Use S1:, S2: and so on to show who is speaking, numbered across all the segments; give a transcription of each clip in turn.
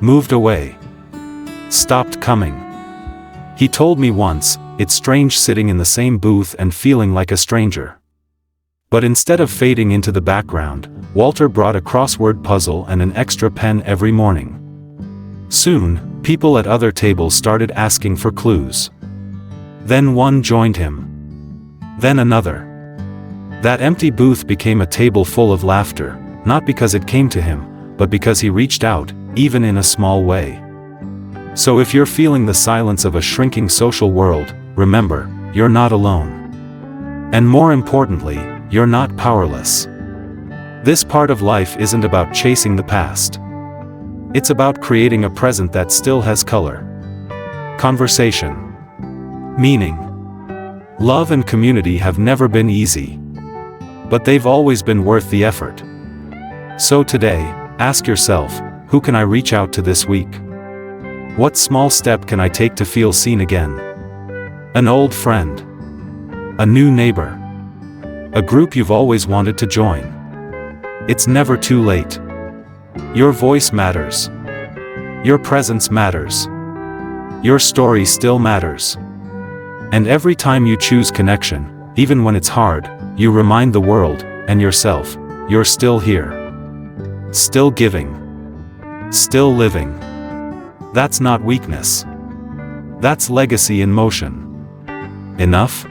S1: moved away, stopped coming. He told me once, it's strange sitting in the same booth and feeling like a stranger. But instead of fading into the background, Walter brought a crossword puzzle and an extra pen every morning. Soon, people at other tables started asking for clues. Then one joined him. Then another. That empty booth became a table full of laughter, not because it came to him, but because he reached out, even in a small way. So if you're feeling the silence of a shrinking social world, remember, you're not alone. And more importantly, you're not powerless. This part of life isn't about chasing the past. It's about creating a present that still has color, conversation, meaning. Love and community have never been easy. But they've always been worth the effort. So today, ask yourself, who can I reach out to this week? What small step can I take to feel seen again? An old friend. A new neighbor. A group you've always wanted to join. It's never too late. Your voice matters. Your presence matters. Your story still matters. And every time you choose connection, even when it's hard, you remind the world, and yourself, you're still here. Still giving. Still living. That's not weakness. That's legacy in motion. Enough?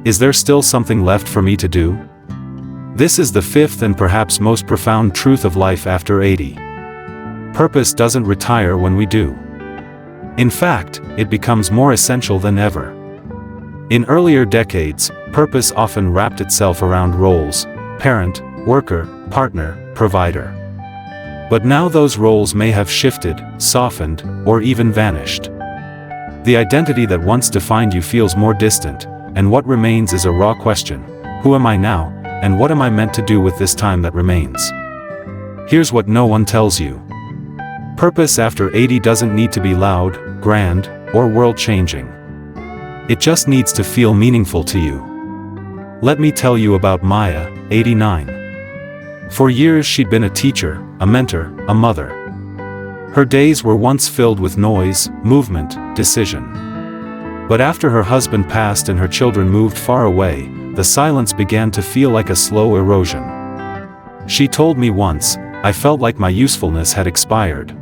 S1: Is there still something left for me to do? This is the fifth and perhaps most profound truth of life after 80. Purpose doesn't retire when we do. In fact, it becomes more essential than ever. In earlier decades, purpose often wrapped itself around roles: parent, worker, partner, provider. But now those roles may have shifted, softened, or even vanished. The identity that once defined you feels more distant, and what remains is a raw question: who am I now, and what am I meant to do with this time that remains? Here's what no one tells you. Purpose after 80 doesn't need to be loud, grand, or world-changing. It just needs to feel meaningful to you. Let me tell you about Maya, 89. For years she'd been a teacher, a mentor, a mother. Her days were once filled with noise, movement, decision. But after her husband passed and her children moved far away, the silence began to feel like a slow erosion. She told me once, I felt like my usefulness had expired.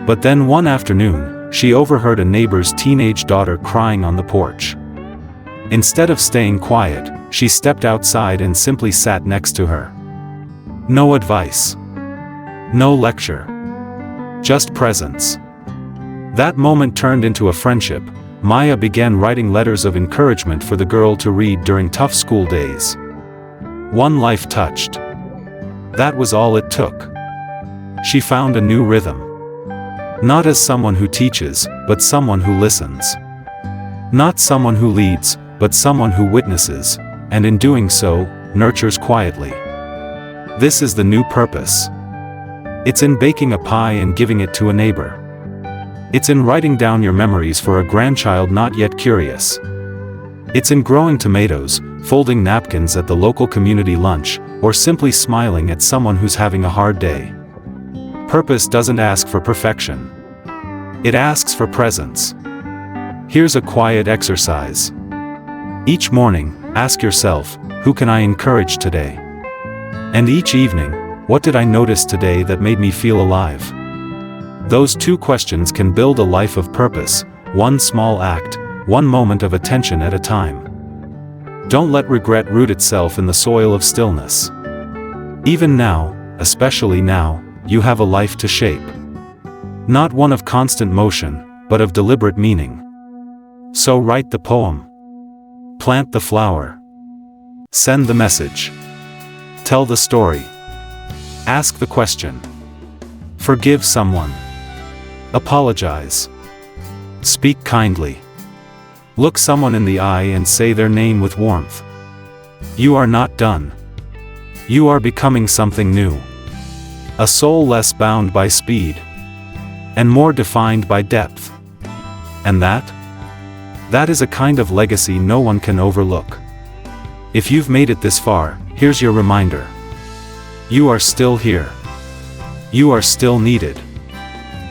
S1: But then one afternoon, she overheard a neighbor's teenage daughter crying on the porch. Instead of staying quiet, she stepped outside and simply sat next to her. No advice. No lecture. Just presence. That moment turned into a friendship. Maya began writing letters of encouragement for the girl to read during tough school days. One life touched. That was all it took. She found a new rhythm. Not as someone who teaches, but someone who listens. Not someone who leads, but someone who witnesses, and in doing so, nurtures quietly. This is the new purpose. It's in baking a pie and giving it to a neighbor. It's in writing down your memories for a grandchild not yet curious. It's in growing tomatoes, folding napkins at the local community lunch, or simply smiling at someone who's having a hard day. Purpose doesn't ask for perfection. It asks for presence. Here's a quiet exercise. Each morning, ask yourself, who can I encourage today? And each evening, what did I notice today that made me feel alive? Those two questions can build a life of purpose, one small act, one moment of attention at a time. Don't let regret root itself in the soil of stillness. Even now, especially now, you have a life to shape. Not one of constant motion, but of deliberate meaning. So write the poem. Plant the flower. Send the message. Tell the story. Ask the question. Forgive someone. Apologize. Speak kindly. Look someone in the eye and say their name with warmth. You are not done. You are becoming something new. A soul less bound by speed, and more defined by depth. And that is a kind of legacy no one can overlook. If you've made it this far, here's your reminder. You are still here. You are still needed.